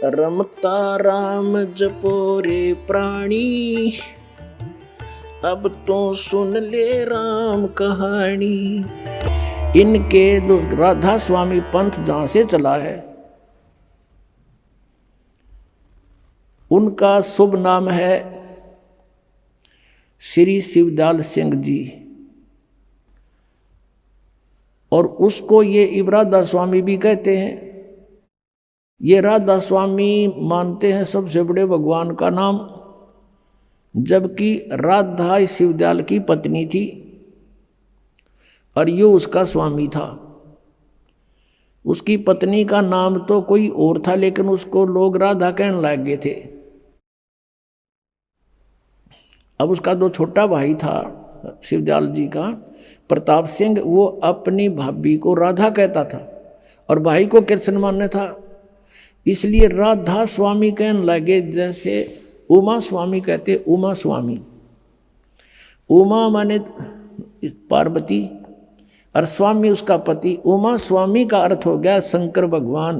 रमता राम जपो रे प्राणी, अब तो सुन ले राम कहानी। इनके राधा स्वामी पंथ जहां से चला है, उनका शुभ नाम है श्री शिवदयाल सिंह जी, और उसको ये इबरादा स्वामी भी कहते हैं। ये राधा स्वामी मानते हैं सबसे बड़े भगवान का नाम, जबकि राधा शिवदयाल की पत्नी थी और यो उसका स्वामी था। उसकी पत्नी का नाम तो कोई और था, लेकिन उसको लोग राधा कहने लग गए थे। अब उसका जो छोटा भाई था शिवदयाल जी का, प्रताप सिंह, वो अपनी भाभी को राधा कहता था और भाई को कृष्ण मानने था, इसलिए राधा स्वामी कहने लगे। जैसे उमा स्वामी कहते, उमा स्वामी, उमा माने पार्वती और स्वामी उसका पति। उमा स्वामी का अर्थ हो गया शंकर भगवान,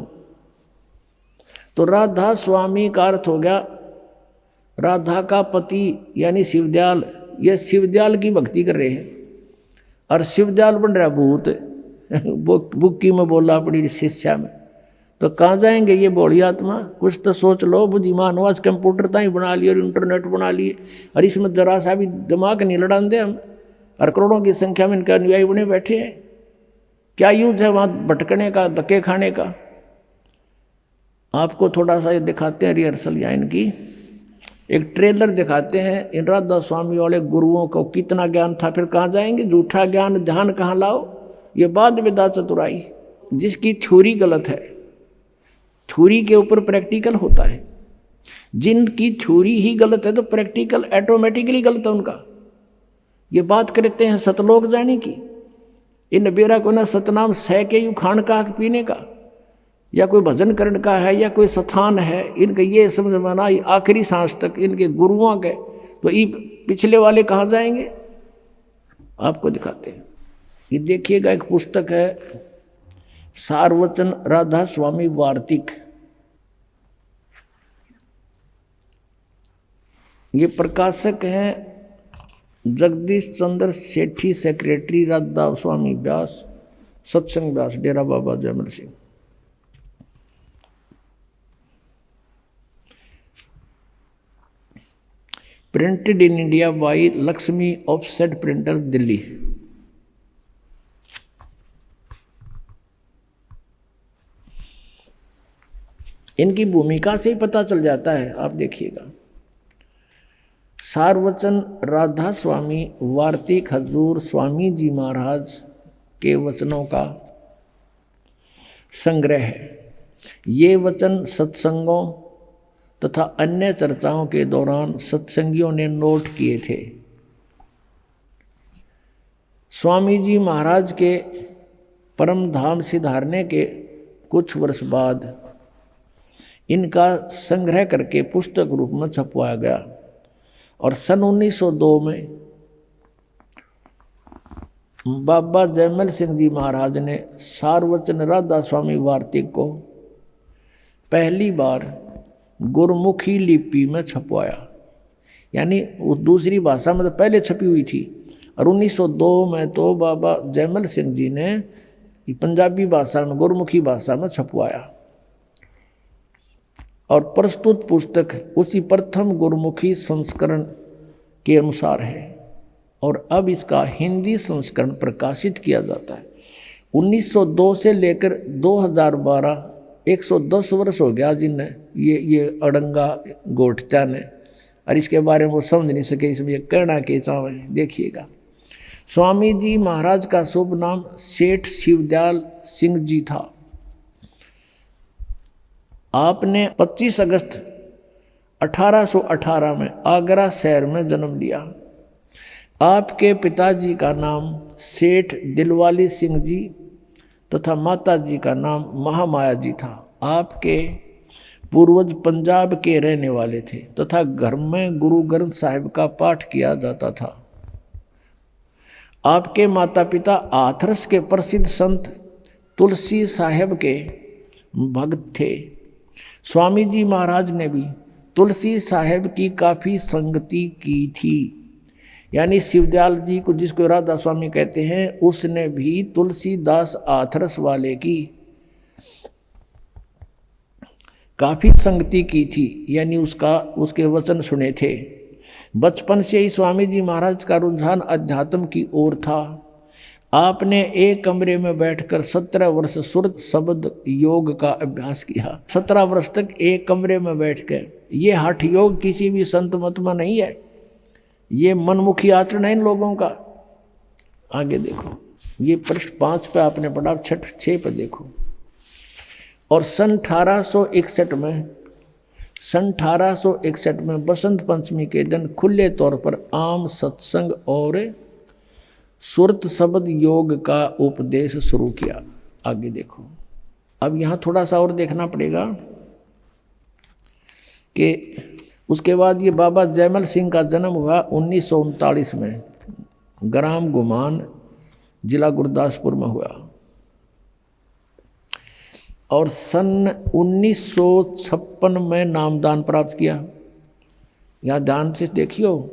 तो राधा स्वामी का अर्थ हो गया राधा का पति यानी शिवदयाल। ये शिवदयाल की भक्ति कर रहे हैं और शिवदयाल बन रहा भूत। बुक्की में बोला अपनी शिष्या में, तो कहाँ जाएंगे ये बोली आत्मा? कुछ तो सोच लो बुद्धिमान हो। आज कंप्यूटर तो ही बना लिए और इंटरनेट बना लिए, और इसमें जरा सा भी दिमाग नहीं लड़ान दे हम, और करोड़ों की संख्या में इनके अनुयायी बने बैठे हैं। क्या यूज है वहाँ भटकने का, धक्के खाने का? आपको थोड़ा सा ये दिखाते हैं रिहर्सल, या इनकी एक ट्रेलर दिखाते हैं। इन राधा स्वामी वाले गुरुओं को कितना ज्ञान था, फिर कहाँ जाएंगे? झूठा ज्ञान ध्यान कहाँ लाओ? ये बाद विदा चतुराई। जिसकी थ्योरी गलत है, थ्योरी के ऊपर प्रैक्टिकल होता है। जिनकी थ्योरी ही गलत है तो प्रैक्टिकल ऑटोमेटिकली गलत है उनका। ये बात करते हैं सतलोक जाने की, इन बेरा को ना सतनाम सह के यू खान का पीने का, या कोई भजन करने का है, या कोई स्थान है, इनका ये समझ में ना आखिरी सांस तक इनके गुरुओं के। तो ये पिछले वाले कहाँ जाएंगे? आपको दिखाते हैं। ये देखिएगा, एक पुस्तक है सारवचन राधा स्वामी वार्तिक। ये प्रकाशक हैं Jagdish Chandra Sethi, secretary Radha Soami Beas, Satsang Beas, Dera Baba Jaimal Singh. Printed in India by Laxmi offset printer, Delhi. इनकी भूमिका से ही पता चल जाता है, आप देखिएगा। सारवचन राधा स्वामी वार्तिक हजूर स्वामी जी महाराज के वचनों का संग्रह है। ये वचन सत्संगों तथा अन्य चर्चाओं के दौरान सत्संगियों ने नोट किए थे। स्वामी जी महाराज के परम धाम सिधारने के कुछ वर्ष बाद इनका संग्रह करके पुस्तक रूप में छपवाया गया, और सन 1902 में बाबा जयमल सिंह जी महाराज ने सारवचन राधा स्वामी वार्तिक को पहली बार गुरमुखी लिपि में छपवाया। यानी वो दूसरी भाषा में तो पहले छपी हुई थी, और 1902 में तो बाबा जयमल सिंह जी ने पंजाबी भाषा में, गुरमुखी भाषा में छपवाया। और प्रस्तुत पुस्तक उसी प्रथम गुरमुखी संस्करण के अनुसार है, और अब इसका हिंदी संस्करण प्रकाशित किया जाता है। 1902 से लेकर 2012 110 वर्ष हो गया जिनने ये अड़ंगा गोठत्या ने, और इसके बारे में वो समझ नहीं सके, इसमें कहना के चाहे। देखिएगा, स्वामी जी महाराज का शुभ नाम सेठ शिवदयाल सिंह जी था। आपने 25 अगस्त 1818 में आगरा शहर में जन्म लिया। आपके पिताजी का नाम सेठ दिलवाली सिंह जी तथा माता जी का नाम महामाया जी था। आपके पूर्वज पंजाब के रहने वाले थे तथा घर में गुरु ग्रंथ साहिब का पाठ किया जाता था। आपके माता पिता हाथरस के प्रसिद्ध संत तुलसी साहेब के भक्त थे। स्वामी जी महाराज ने भी तुलसी साहेब की काफ़ी संगति की थी। यानी शिवदयाल जी को, जिसको राधा स्वामी कहते हैं, उसने भी तुलसीदास हाथरस वाले की काफ़ी संगति की थी, यानी उसके वचन सुने थे। बचपन से ही स्वामी जी महाराज का रुझान अध्यात्म की ओर था। आपने एक कमरे में बैठकर 17 वर्ष सुर शब्द योग का अभ्यास किया। 17 वर्ष तक एक कमरे में बैठकर। ये हठ योग किसी भी संत मत में नहीं है, ये मनमुखी आचरण है इन लोगों का। आगे देखो, ये पृष्ठ 5 पे आपने पढ़ा, 6 पे देखो। और सन 1861 में बसंत पंचमी के दिन खुले तौर पर आम सत्संग और सुरत शब्द योग का उपदेश शुरू किया। आगे देखो, अब यहाँ थोड़ा सा और देखना पड़ेगा कि उसके बाद ये बाबा जयमल सिंह का जन्म हुआ 1939 में, ग्राम गुमान, जिला गुरदासपुर में हुआ। और सन 1956 में नामदान प्राप्त किया। यहाँ ध्यान से देखियो,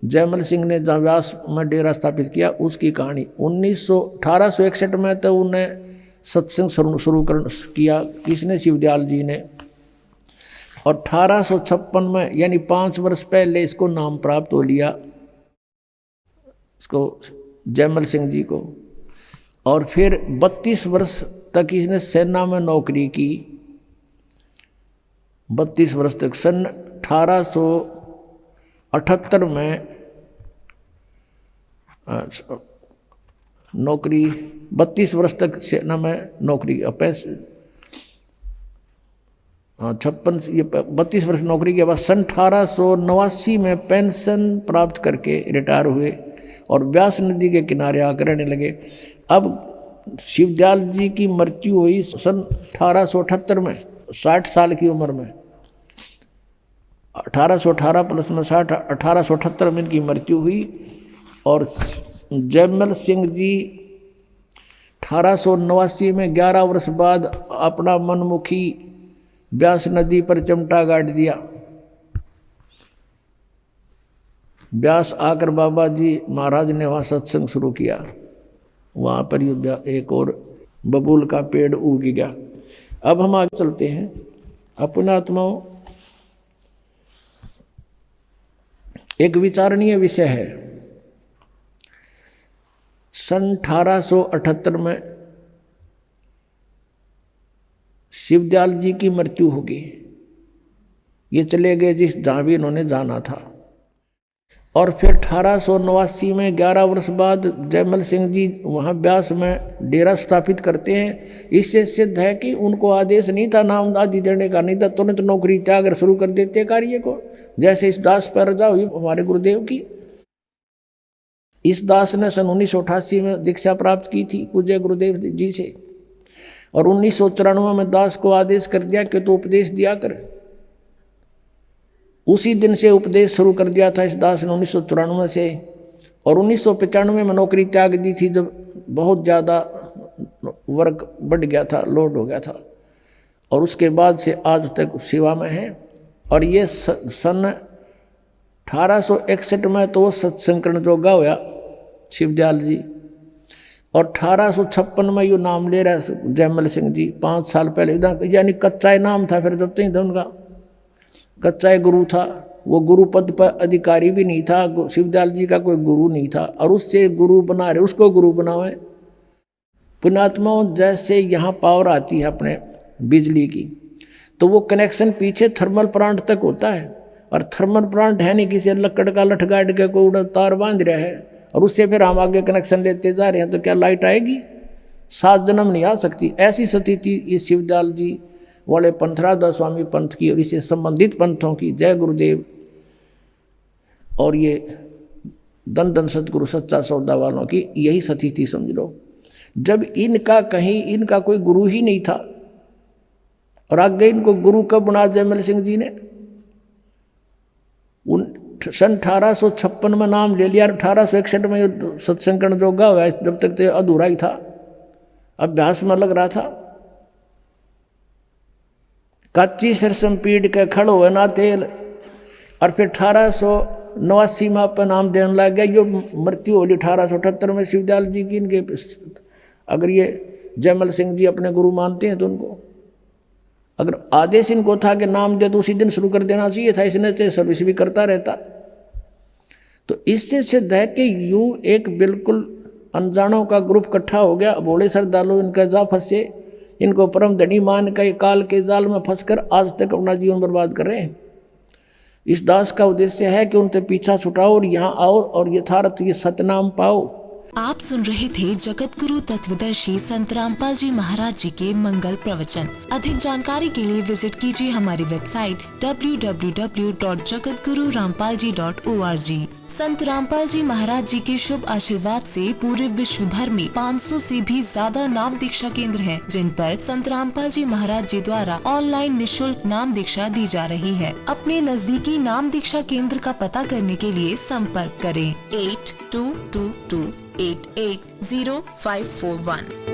जयमल सिंह ने जहाँ व्यास में डेरा स्थापित किया उसकी कहानी। 1861 में तो उन्हें सत्संग शुरू किया, किसने? शिवदयाल जी ने। और 1856 में, यानी 5 वर्ष पहले इसको नाम प्राप्त हो लिया, इसको जयमल सिंह जी को। और फिर 32 वर्ष तक इसने सेना में नौकरी की। 32 वर्ष तक। सन 1878 में नौकरी, 32 वर्ष तक सेना में नौकरी, 56 ये 32 वर्ष नौकरी के बाद सन 1889 में पेंशन प्राप्त करके रिटायर हुए और व्यास नदी के किनारे आकर रहने लगे। अब शिवदयाल जी की मृत्यु हुई सन 1878 में, 60 साल की उम्र में। 1818 प्लस में 60, 1878 में इनकी मृत्यु हुई। और जयमल सिंह जी 1889 में 11 वर्ष बाद अपना मनमुखी व्यास नदी पर चमटा गाड़ दिया। व्यास आकर बाबा जी महाराज ने वहाँ सत्संग शुरू किया। वहाँ पर एक और बबूल का पेड़ उग गया। अब हम आगे चलते हैं। अपना आत्माओं, एक विचारणीय विषय है। सन 1878 में शिवदयाल जी की मृत्यु होगी। ये चले गए जिस जहाँ भी इन्होंने जाना था। और फिर 1889 में 11 वर्ष बाद जयमल सिंह जी वहाँ व्यास में डेरा स्थापित करते हैं। इससे सिद्ध है कि उनको आदेश नहीं था नाम आदि देने का, नहीं था तुरंत नौकरी त्याग कर शुरू कर देते कार्य को। जैसे इस दास पर रजा हुई हमारे गुरुदेव की। इस दास ने सन 1988 में दीक्षा प्राप्त की थी पूज्य गुरुदेव जी से। और 1994 में दास को आदेश कर दिया कि तो उपदेश दिया कर। उसी दिन से उपदेश शुरू कर दिया था इस दास ने 1994 से। और 1995 में नौकरी त्याग दी थी जब बहुत ज़्यादा वर्क बढ़ गया था, लोड हो गया था। और उसके बाद से आज तक सेवा में है। और ये सन 1861 में तो सत्संकरण जोगा हुआ शिवदयाल जी। और 1856 में यो नाम ले रहा है जयमल सिंह जी, 5 साल पहले। यानी कच्चा नाम था फिर जब तक उनका, कच्चा गुरु था। वो गुरु पद पर अधिकारी भी नहीं था, शिवदयाल जी का कोई गुरु नहीं था। और उससे गुरु बना रहे, उसको गुरु बनावे। पुण्यात्माओं, जैसे यहाँ पावर आती है अपने बिजली की, तो वो कनेक्शन पीछे थर्मल प्लांट तक होता है। और थर्मल प्लांट है नहीं किसी लकड़ का लठ गाड़ के कोई उड़ा तार बांध रहा है और उससे फिर हम आगे कनेक्शन लेते जा रहे हैं, तो क्या लाइट आएगी? 7 जन्म नहीं आ सकती। ऐसी स्थिति ये शिवदयाल जी वाले पंथ, राधा स्वामी पंथ की और इससे संबंधित पंथों की, जय गुरुदेव। और ये दन दन सतगुरु सच्चा सौदा वालों की यही स्थिति समझ लो। जब इनका कोई गुरु ही नहीं था। और आगे इनको गुरु कब बना जयमल सिंह जी ने? सन 1856 में नाम ले लिया। 1861 में सत्संकरण जोगा हुआ, जब तक तो अधूरा ही था, अभ्यास में लग रहा था। काची सरसम पीड़ के खड़ो है ना तेल। और फिर 1889 में अपन नाम देने लग गया। यो मृत्यु होली 1878 में शिवदयाल जी की। इनके अगर ये जयमल सिंह जी अपने गुरु मानते हैं तो उनको अगर आदेश इनको था कि नाम दे तो उसी दिन शुरू कर देना चाहिए था। इसने तो सर्विस भी करता रहता। तो इससे सिद्ध है कि यूं एक बिल्कुल अनजानों का ग्रुप इकट्ठा हो गया। भोले श्रद्धालु इनका जा फंसे, इनको परम धनी मान के काल के जाल में फंसकर आज तक अपना जीवन बर्बाद कर रहे हैं। इस दास का उद्देश्य है कि उनसे पीछा छुटाओ और यहाँ आओ और यथार्थ ये सतनाम पाओ। आप सुन रहे थे जगत गुरु तत्वदर्शी संत रामपाल जी महाराज जी के मंगल प्रवचन। अधिक जानकारी के लिए विजिट कीजिए हमारी वेबसाइट www.jagatgururampalji.org। संत रामपाल जी महाराज जी के शुभ आशीर्वाद से पूरे विश्व भर में 500 से भी ज्यादा नाम दीक्षा केंद्र हैं, जिन पर संत रामपाल जी महाराज जी द्वारा ऑनलाइन निशुल्क नाम दीक्षा दी जा रही है। अपने नजदीकी नाम दीक्षा केंद्र का पता करने के लिए संपर्क करें 8222880541।